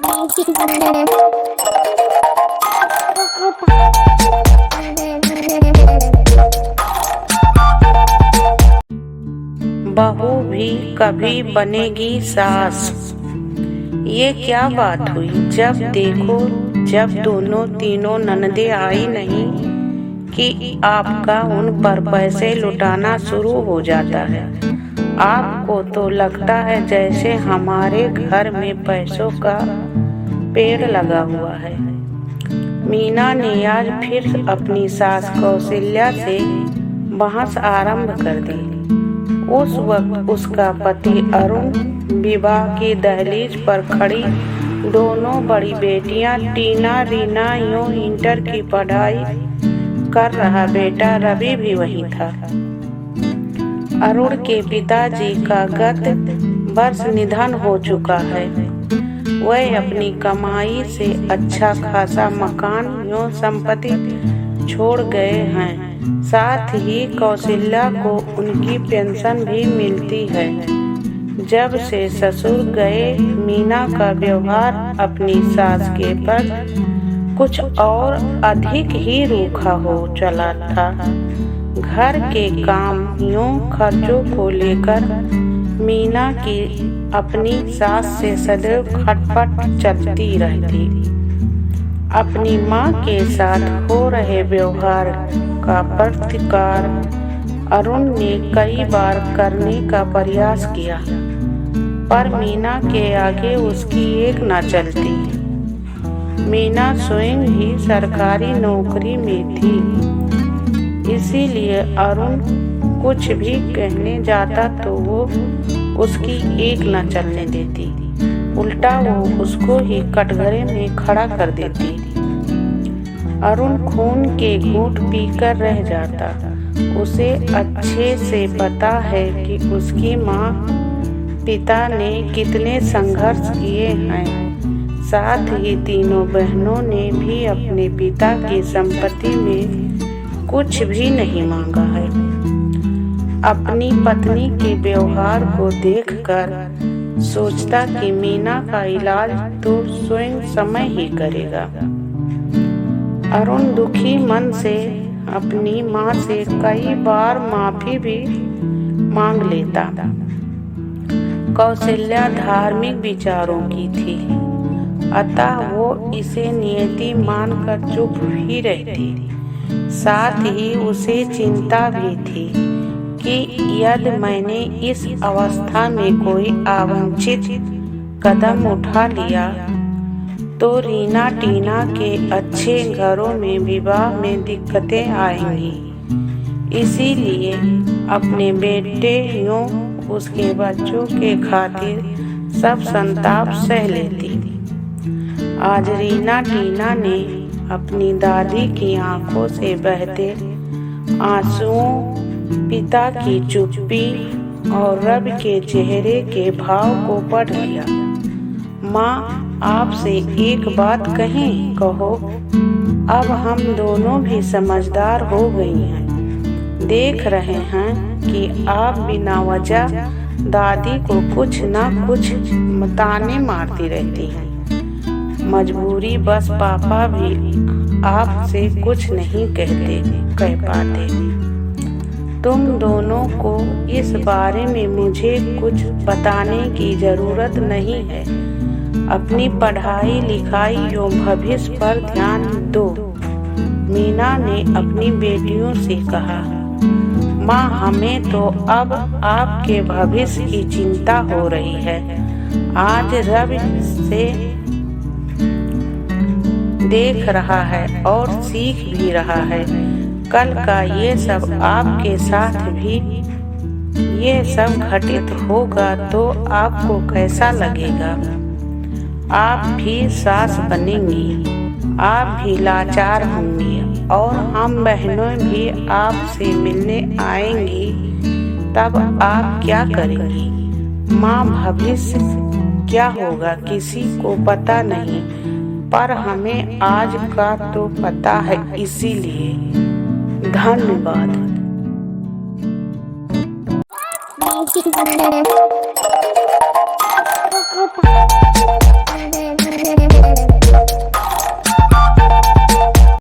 बहू भी कभी बनेगी सास। ये क्या बात हुई? जब देखो जब दोनों तीनों ननदे आई नहीं कि आपका उन पर पैसे लुटाना शुरू हो जाता है। आपको तो लगता है जैसे हमारे घर में पैसों का पेड़ लगा हुआ है। मीना ने आज फिर अपनी सास कौशल्या से बहस आरंभ कर दी। उस वक्त उसका पति अरुण विवाह की दहलीज पर खड़ी दोनों बड़ी बेटियां टीना रीना यूं इंटर की पढ़ाई कर रहा बेटा रवि भी वहीं था। अरुण के पिताजी का गत वर्ष निधन हो चुका है। वह अपनी कमाई से अच्छा खासा मकान एवं संपत्ति छोड़ गए हैं। साथ ही कौशल्या को उनकी पेंशन भी मिलती है। जब से ससुर गए मीना का व्यवहार अपनी सास के प्रति कुछ और अधिक ही रूखा हो चला था। घर के काम यूं खर्चों को लेकर मीना की अपनी सास से सदैव खटपट चलती रहती। अपनी माँ के साथ हो रहे व्यवहार का प्रतिकार अरुण ने कई बार करने का प्रयास किया, पर मीना के आगे उसकी एक न चलती। मीना स्वयं ही सरकारी नौकरी में थी, इसीलिए अरुण कुछ भी कहने जाता तो वो उसकी एक न चलने देती। उल्टा वो उसको ही कटघरे में खड़ा कर देती। अरुण खून के घूंट पीकर रह जाता। उसे अच्छे से पता है कि उसकी माँ पिता ने कितने संघर्ष किए हैं। साथ ही तीनों बहनों ने भी अपने पिता की संपत्ति में कुछ भी नहीं मांगा है। अपनी पत्नी के व्यवहार को देखकर सोचता कि मीना का इलाज तो स्वयं समय ही करेगा। अरुण दुखी मन से अपनी माँ से कई बार माफी भी मांग लेता। कौशल्या धार्मिक विचारों की थी, अतः वो इसे नियति मानकर चुप ही रहती। साथ ही उसे चिंता भी थी कि यदि मैंने इस अवस्था में कोई अवांछित कदम उठा लिया तो रीना टीना के अच्छे घरों में विवाह में दिक्कतें आएंगी। इसीलिए अपने बेटे यूं उसके बच्चों के खातिर सब संताप सह लेती। आज रीना टीना ने अपनी दादी की आंखों से बहते आंसुओं, पिता की चुप्पी और रब के चेहरे के भाव को पढ़ लिया। माँ, आपसे एक बात कहें? कहो। अब हम दोनों भी समझदार हो गई हैं। देख रहे हैं कि आप बिना वजह दादी को कुछ न कुछ ताने मारती रहती हैं। मजबूरी बस पापा भी आपसे कुछ नहीं कह पाते। तुम दोनों को इस बारे में मुझे कुछ बताने की जरूरत नहीं है। अपनी पढ़ाई लिखाई एवं भविष्य पर ध्यान दो। मीना ने अपनी बेटियों से कहा। माँ, हमें तो अब आपके भविष्य की चिंता हो रही है। आज रवि से देख रहा है और सीख भी रहा है। कल का ये सब आपके साथ भी ये सब घटित होगा तो आपको कैसा लगेगा? आप भी सास बनेंगी, आप भी लाचार होंगी और हम बहनों भी आपसे मिलने आएंगी। तब आप क्या करेंगी? माँ, भविष्य क्या होगा किसी को पता नहीं, पर हमें आज का तो पता है। इसीलिए धन्यवाद। Thank you.